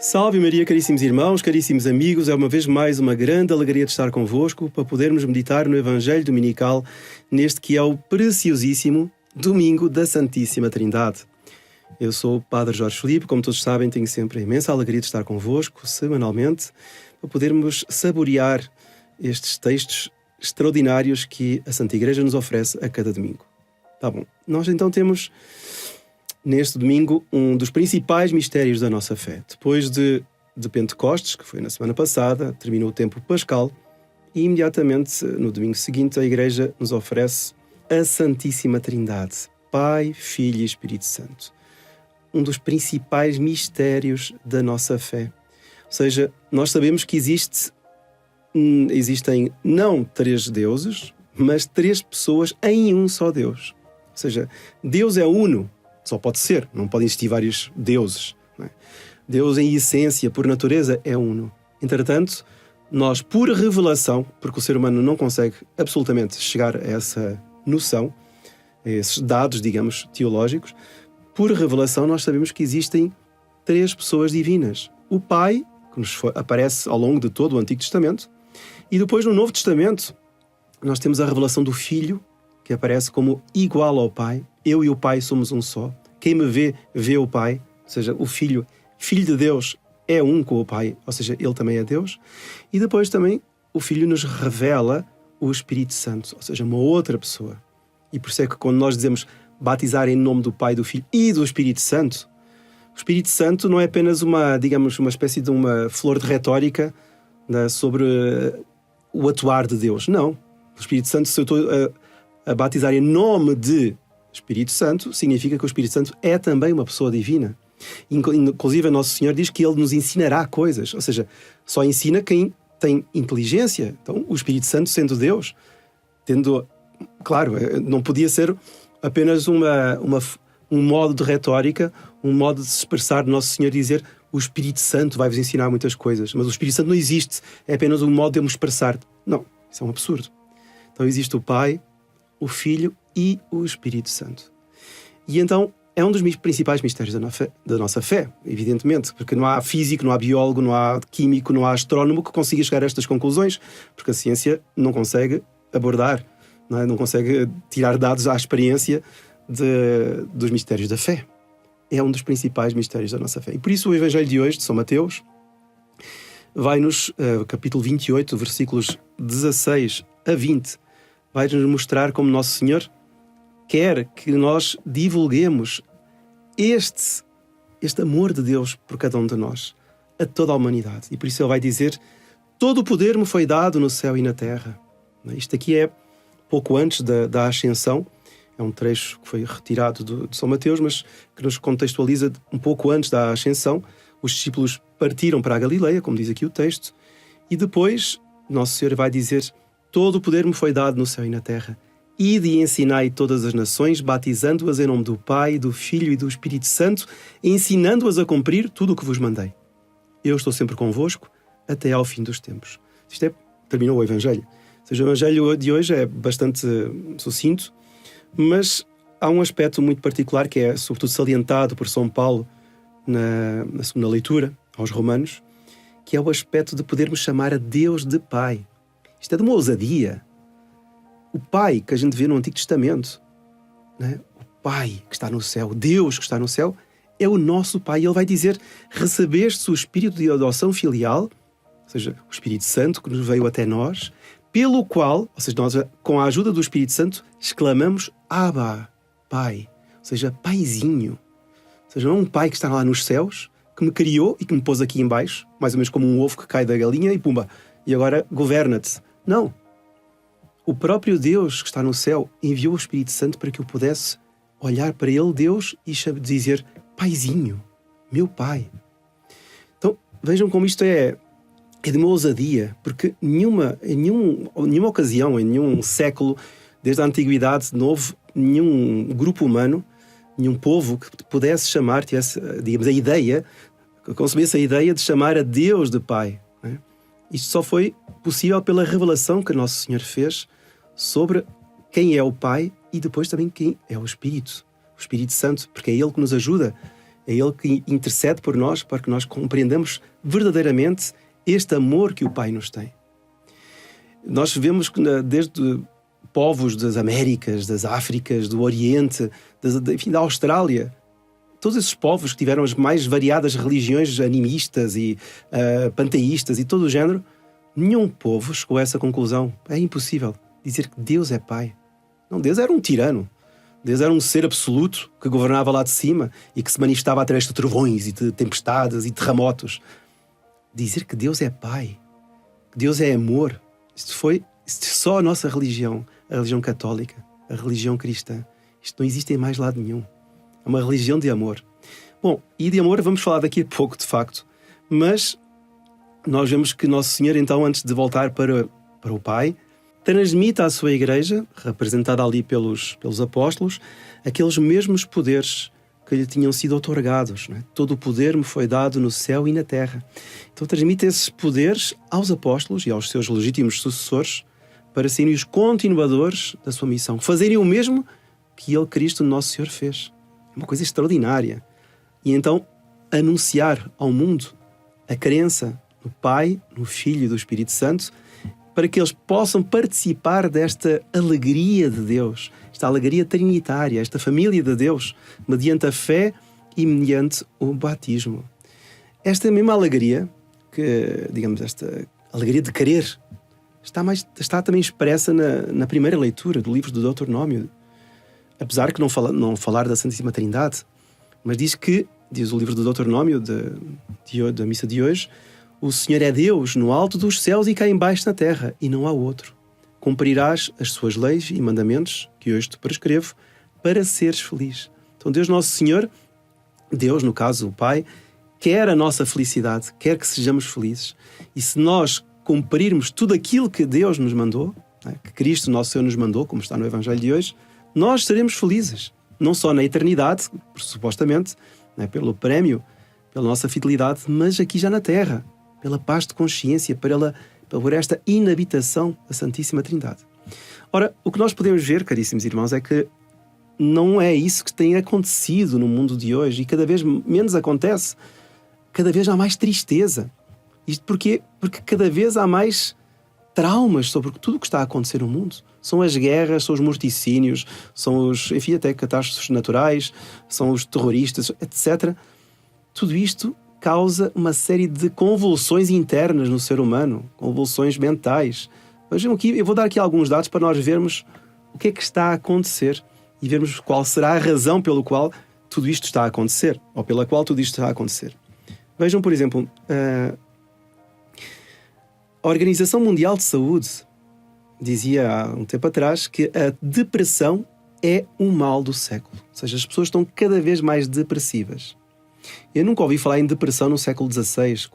Salve Maria, caríssimos irmãos, caríssimos amigos, é uma vez mais uma grande alegria de estar convosco para podermos meditar no Evangelho Dominical neste que é o preciosíssimo Domingo da Santíssima Trindade. Eu sou o Padre Jorge Filipe, como todos sabem, tenho sempre a imensa alegria de estar convosco, semanalmente, para podermos saborear estes textos extraordinários que a Santa Igreja nos oferece a cada domingo. Tá bom, nós então temos neste domingo um dos principais mistérios da nossa fé. Depois de Pentecostes, que foi na semana passada, terminou o tempo pascal, e imediatamente no domingo seguinte a Igreja nos oferece a Santíssima Trindade, Pai, Filho e Espírito Santo. Um dos principais mistérios da nossa fé. Ou seja, nós sabemos que existem não três deuses, mas três pessoas em um só Deus. Ou seja, Deus é uno, só pode ser, não podem existir vários deuses. Não é? Deus em essência, por natureza, é uno. Entretanto, nós por revelação, porque o ser humano não consegue absolutamente chegar a essa noção, a esses dados, digamos, teológicos, por revelação nós sabemos que existem três pessoas divinas. O Pai, que nos aparece ao longo de todo o Antigo Testamento, e depois no Novo Testamento nós temos a revelação do Filho, que aparece como igual ao Pai. Eu e o Pai somos um só. Quem me vê, vê o Pai. Ou seja, o Filho de Deus, é um com o Pai. Ou seja, Ele também é Deus. E depois também o Filho nos revela o Espírito Santo. Ou seja, uma outra pessoa. E por isso é que quando nós dizemos batizar em nome do Pai, do Filho e do Espírito Santo, o Espírito Santo não é apenas uma espécie de uma flor de retórica sobre o atuar de Deus. Não. O Espírito Santo, se eu estou a batizar em nome de Espírito Santo, significa que o Espírito Santo é também uma pessoa divina. Inclusive, Nosso Senhor diz que Ele nos ensinará coisas. Ou seja, só ensina quem tem inteligência. Então, o Espírito Santo, sendo Deus, claro, não podia ser apenas um modo de retórica, um modo de se expressar de Nosso Senhor, dizer o Espírito Santo vai-vos ensinar muitas coisas. Mas o Espírito Santo não existe. É apenas um modo de eu me expressar. Não, isso é um absurdo. Então existe o Pai, o Filho e o Espírito Santo. E então é um dos principais mistérios da nossa fé, evidentemente, porque não há físico, não há biólogo, não há químico, não há astrónomo que consiga chegar a estas conclusões, porque a ciência não consegue abordar, não consegue tirar dados à experiência dos mistérios da fé. É um dos principais mistérios da nossa fé. E por isso o Evangelho de hoje, de São Mateus, vai-nos, capítulo 28, versículos 16 a 20, vai-nos mostrar como Nosso Senhor quer que nós divulguemos este amor de Deus por cada um de nós, a toda a humanidade. E por isso Ele vai dizer: todo o poder me foi dado no céu e na terra. Isto aqui é pouco antes da Ascensão. É um trecho que foi retirado de São Mateus, mas que nos contextualiza um pouco antes da Ascensão. Os discípulos partiram para a Galileia, como diz aqui o texto, e depois Nosso Senhor vai dizer: todo o poder me foi dado no céu e na terra. Ide e ensinai todas as nações, batizando-as em nome do Pai, do Filho e do Espírito Santo, ensinando-as a cumprir tudo o que vos mandei. Eu estou sempre convosco, até ao fim dos tempos. Terminou o Evangelho. Ou seja, o Evangelho de hoje é bastante sucinto, mas há um aspecto muito particular que é, sobretudo, salientado por São Paulo na segunda leitura, aos Romanos, que é o aspecto de podermos chamar a Deus de Pai. Isto é de uma ousadia. O Pai que a gente vê no Antigo Testamento, né? O Pai que está no céu, Deus que está no céu, é o nosso Pai. E Ele vai dizer: recebeste o Espírito de adoção filial, ou seja, o Espírito Santo que nos veio até nós, pelo qual, ou seja, nós com a ajuda do Espírito Santo exclamamos Abba, Pai, ou seja, Paizinho. Ou seja, não é um Pai que está lá nos céus, que me criou e que me pôs aqui em baixo, mais ou menos como um ovo que cai da galinha e pumba, e agora governa-te. Não. O próprio Deus que está no céu enviou o Espírito Santo para que eu pudesse olhar para Ele, Deus, e dizer: Paizinho, meu Pai. Então, vejam como isto é de uma ousadia, porque em nenhuma ocasião, em nenhum século, desde a Antiguidade, não houve nenhum grupo humano, nenhum povo que pudesse chamar, tivesse, digamos, a ideia, concebesse a ideia de chamar a Deus de Pai. Né? Isto só foi possível pela revelação que Nosso Senhor fez sobre quem é o Pai e depois também quem é o Espírito Santo, porque é Ele que nos ajuda É Ele que intercede por nós para que nós compreendamos verdadeiramente este amor que o Pai nos tem. Nós vemos que desde povos das Américas, das Áfricas, do Oriente, enfim, da Austrália, todos esses povos que tiveram as mais variadas religiões animistas e panteístas e todo o género, nenhum povo chegou a essa conclusão. É impossível dizer que Deus é Pai. Não, Deus era um tirano. Deus era um ser absoluto que governava lá de cima e que se manifestava através de trovões e de tempestades e terremotos. Dizer que Deus é Pai, que Deus é amor, isto só a nossa religião, a religião católica, a religião cristã. Isto não existe em mais lado nenhum. É uma religião de amor. Bom, e de amor vamos falar daqui a pouco, de facto. Mas nós vemos que Nosso Senhor, então, antes de voltar para o Pai, transmite à sua igreja, representada ali pelos apóstolos, aqueles mesmos poderes que lhe tinham sido outorgados. Não é? Todo o poder me foi dado no céu e na terra. Então transmite esses poderes aos apóstolos e aos seus legítimos sucessores para serem os continuadores da sua missão. Fazerem o mesmo que Ele, Cristo, Nosso Senhor, fez. É uma coisa extraordinária. E então anunciar ao mundo a crença no Pai, no Filho e do Espírito Santo, para que eles possam participar desta alegria de Deus, esta alegria trinitária, esta família de Deus, mediante a fé e mediante o batismo. Esta mesma alegria, digamos, esta alegria de querer, está também expressa na primeira leitura do livro do Deuteronômio. Apesar que não falar da Santíssima Trindade, mas diz o livro do Deuteronômio da missa de hoje, o Senhor é Deus no alto dos céus e cá embaixo na terra, e não há outro. Cumprirás as suas leis e mandamentos que hoje te prescrevo para seres feliz. Então Deus Nosso Senhor, Deus, no caso o Pai, quer a nossa felicidade, quer que sejamos felizes. E se nós cumprirmos tudo aquilo que Deus nos mandou, que Cristo Nosso Senhor nos mandou, como está no Evangelho de hoje, nós seremos felizes. Não só na eternidade, supostamente, pelo prémio, pela nossa fidelidade, mas aqui já na terra, pela paz de consciência, por esta inabitação da Santíssima Trindade. Ora, o que nós podemos ver, caríssimos irmãos, é que não é isso que tem acontecido no mundo de hoje, e cada vez menos acontece, cada vez há mais tristeza. Isto porquê? Porque cada vez há mais traumas sobre tudo o que está a acontecer no mundo. São as guerras, são os morticínios, são até catástrofes naturais, são os terroristas, etc. Tudo isto causa uma série de convulsões internas no ser humano, convulsões mentais. Vejam aqui, eu vou dar aqui alguns dados para nós vermos o que é que está a acontecer e vermos qual será a razão pelo qual tudo isto está a acontecer, ou pela qual tudo isto está a acontecer. Vejam, por exemplo, a Organização Mundial de Saúde dizia há um tempo atrás que a depressão é um mal do século. Ou seja, as pessoas estão cada vez mais depressivas. Eu nunca ouvi falar em depressão no século XVI,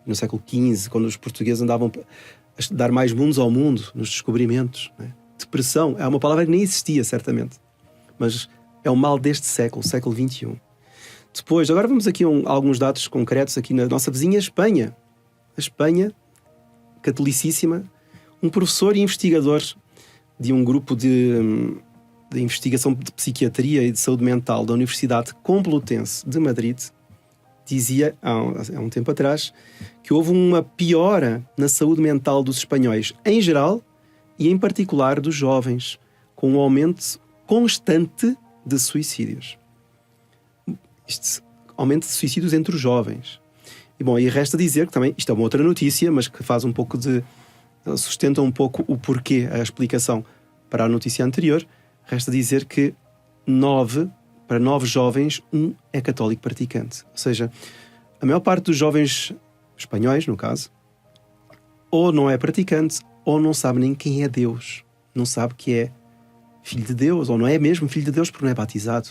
no século XV, quando os portugueses andavam a estudar mais mundos ao mundo, nos descobrimentos. Né? Depressão é uma palavra que nem existia, certamente. Mas é um mal deste século, século XXI. Depois, agora vamos aqui a alguns dados concretos aqui na nossa vizinha Espanha. A Espanha, catolicíssima, um professor e investigador de um grupo de investigação de psiquiatria e de saúde mental da Universidade Complutense de Madrid, dizia há um tempo atrás que houve uma piora na saúde mental dos espanhóis em geral e em particular dos jovens, com um aumento constante de suicídios. Aumento de suicídios entre os jovens. E bom, e resta dizer que também, isto é uma outra notícia, mas que faz sustenta um pouco o porquê, a explicação para a notícia anterior. Resta dizer que para 9 jovens, 1 é católico praticante. Ou seja, a maior parte dos jovens espanhóis, no caso, ou não é praticante, ou não sabe nem quem é Deus. Não sabe que é filho de Deus, ou não é mesmo filho de Deus porque não é batizado.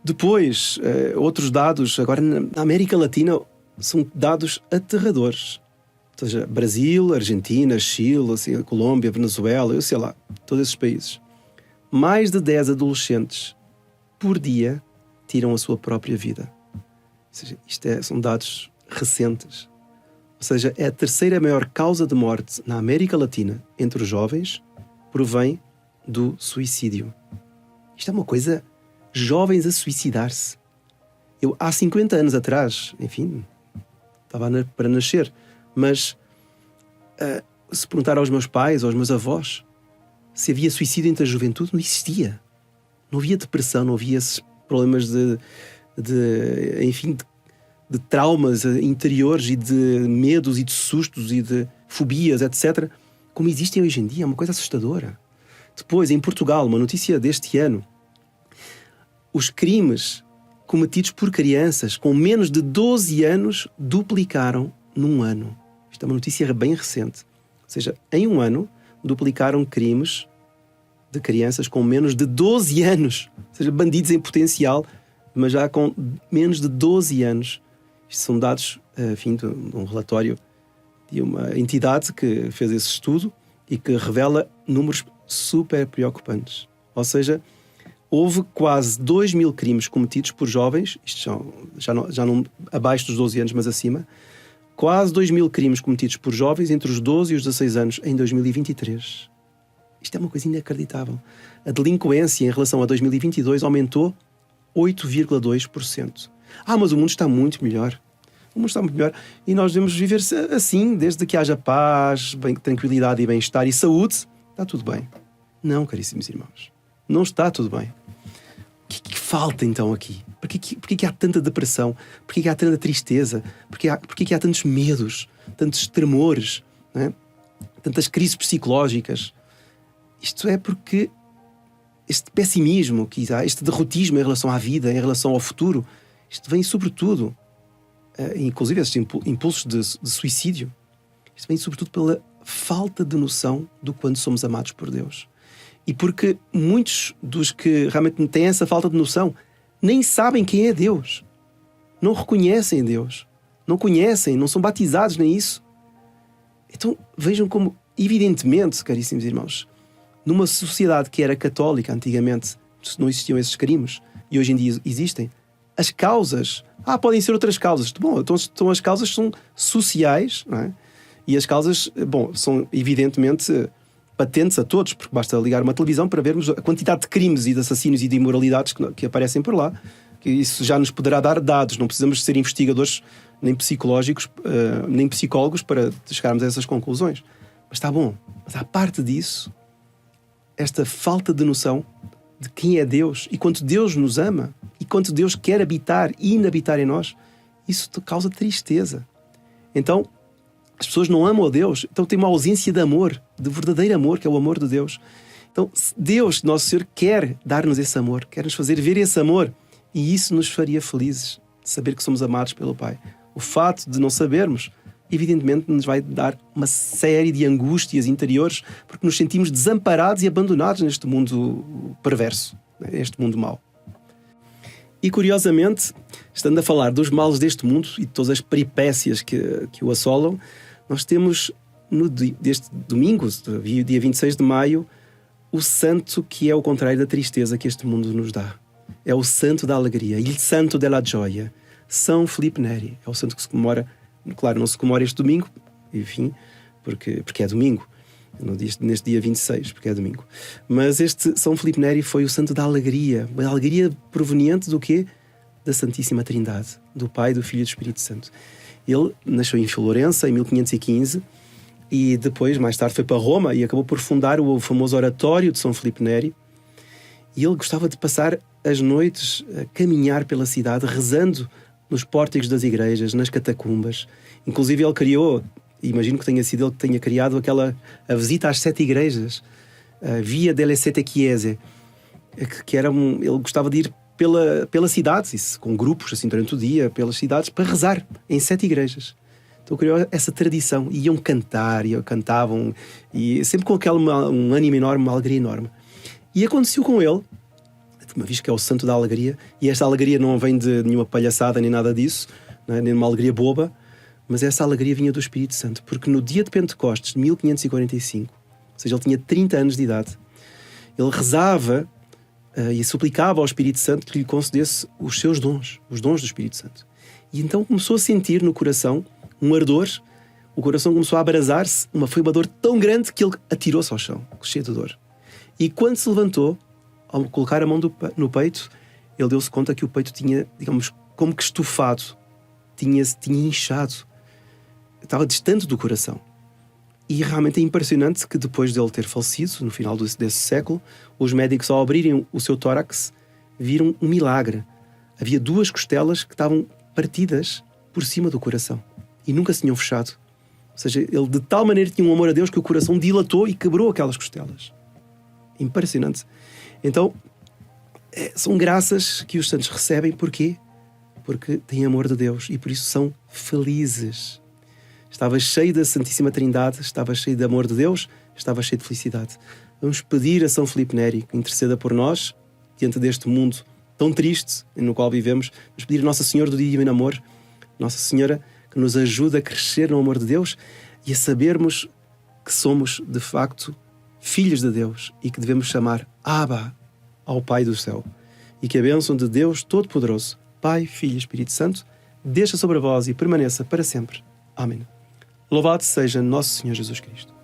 Depois, outros dados, agora na América Latina, são dados aterradores. Ou seja, Brasil, Argentina, Chile, assim, Colômbia, Venezuela, eu sei lá, todos esses países. Mais de 10 adolescentes por dia tiram a sua própria vida. Ou seja, são dados recentes. Ou seja, é a terceira maior causa de morte na América Latina entre os jovens, provém do suicídio. Isto é uma coisa jovens a suicidar-se. Eu, há 50 anos atrás, enfim, estava para nascer, mas se perguntar aos meus pais, aos meus avós, se havia suicídio entre a juventude, não existia. Não havia depressão, não havia esses problemas de traumas interiores e de medos e de sustos e de fobias, etc., como existem hoje em dia. É uma coisa assustadora. Depois, em Portugal, uma notícia deste ano, os crimes cometidos por crianças com menos de 12 anos duplicaram num ano. Isto é uma notícia bem recente. Ou seja, em um ano, duplicaram crimes de crianças com menos de 12 anos. Ou seja, bandidos em potencial, mas já com menos de 12 anos. Isto são dados, enfim, de um relatório de uma entidade que fez esse estudo e que revela números super preocupantes. Ou seja, houve quase 2.000 crimes cometidos por jovens, isto já não abaixo dos 12 anos, mas acima, quase 2.000 crimes cometidos por jovens entre os 12 e os 16 anos em 2023. Isto é uma coisa inacreditável. A delinquência em relação a 2022 aumentou 8,2%. Mas o mundo está muito melhor. O mundo está muito melhor e nós devemos viver assim, desde que haja paz, tranquilidade e bem-estar e saúde, está tudo bem. Não, caríssimos irmãos, não está tudo bem. O que falta então aqui? Porquê que há tanta depressão? Porquê que há tanta tristeza? Porquê que há tantos medos, tantos tremores, não é? Tantas crises psicológicas? Isto é porque este pessimismo que há, este derrotismo em relação à vida, em relação ao futuro, isto vem sobretudo, inclusive estes impulsos de suicídio, isto vem sobretudo pela falta de noção do quanto somos amados por Deus. E porque muitos dos que realmente têm essa falta de noção nem sabem quem é Deus. Não reconhecem Deus. Não conhecem, não são batizados nem isso. Então vejam como, evidentemente, caríssimos irmãos, numa sociedade que era católica antigamente, não existiam esses crimes, e hoje em dia existem, as causas, podem ser outras causas. Bom, então as causas são sociais, não é? E as causas, são evidentemente patentes a todos, porque basta ligar uma televisão para vermos a quantidade de crimes e de assassínios e de imoralidades que aparecem por lá. Que isso já nos poderá dar dados, não precisamos ser investigadores nem psicológicos, nem psicólogos para chegarmos a essas conclusões. Mas está bom. Mas à parte disso, esta falta de noção de quem é Deus e quanto Deus nos ama e quanto Deus quer habitar e inabitar em nós, isso causa tristeza. Então, as pessoas não amam a Deus, então tem uma ausência de amor, de verdadeiro amor, que é o amor de Deus. Então, Deus, Nosso Senhor, quer dar-nos esse amor, quer nos fazer ver esse amor, e isso nos faria felizes, de saber que somos amados pelo Pai. O fato de não sabermos, evidentemente, nos vai dar uma série de angústias interiores, porque nos sentimos desamparados e abandonados neste mundo perverso, neste mundo mau. E, curiosamente, estando a falar dos males deste mundo e de todas as peripécias que o assolam, nós temos, deste domingo, dia 26 de maio, o santo que é o contrário da tristeza que este mundo nos dá. É o santo da alegria, il santo della gioia, São Filipe Neri. É o santo que se comemora, claro, não se comemora este domingo, enfim, porque é domingo, neste dia 26, porque é domingo. Mas este São Filipe Neri foi o santo da alegria, uma alegria proveniente do quê? Da Santíssima Trindade, do Pai, do Filho e do Espírito Santo. Ele nasceu em Florença em 1515 e depois, mais tarde, foi para Roma e acabou por fundar o famoso oratório de São Filipe Neri. E ele gostava de passar as noites a caminhar pela cidade, rezando nos pórticos das igrejas, nas catacumbas. Inclusive ele criou, imagino que tenha sido ele que tenha criado a visita às 7 igrejas, a Via delle Sette Chiese, que era ele gostava de ir pela cidade, com grupos assim durante o dia, pelas cidades, para rezar em 7 igrejas. Então criou essa tradição, iam cantar, cantavam, e sempre com um ânimo enorme, uma alegria enorme. E aconteceu com ele, uma vez que é o santo da alegria, e esta alegria não vem de nenhuma palhaçada nem nada disso, não é? Nem uma alegria boba, mas essa alegria vinha do Espírito Santo, porque no dia de Pentecostes, de 1545, ou seja, ele tinha 30 anos de idade, ele rezava e suplicava ao Espírito Santo que lhe concedesse os seus dons, os dons do Espírito Santo. E então começou a sentir no coração um ardor, o coração começou a abrasar-se, foi uma dor tão grande que ele atirou-se ao chão, cheio de dor. E quando se levantou, ao colocar a mão no peito, ele deu-se conta que o peito tinha, digamos, como que estufado, tinha inchado, estava distante do coração. E realmente é impressionante que depois dele ter falecido, no final desse século, os médicos, ao abrirem o seu tórax, viram um milagre. Havia 2 costelas que estavam partidas por cima do coração e nunca se tinham fechado. Ou seja, ele de tal maneira tinha um amor a Deus que o coração dilatou e quebrou aquelas costelas. Impressionante. Então, são graças que os santos recebem. Porquê? Porque têm amor de Deus e por isso são felizes. Estava cheio da Santíssima Trindade, estava cheio de amor de Deus, estava cheio de felicidade. Vamos pedir a São Filipe Neri que interceda por nós, diante deste mundo tão triste no qual vivemos. Vamos pedir a Nossa Senhora do Divino Amor, Nossa Senhora que nos ajude a crescer no amor de Deus e a sabermos que somos, de facto, filhos de Deus e que devemos chamar Abba ao Pai do céu. E que a bênção de Deus Todo-Poderoso, Pai, Filho e Espírito Santo, desça sobre vós e permaneça para sempre. Amém. Louvado seja Nosso Senhor Jesus Cristo.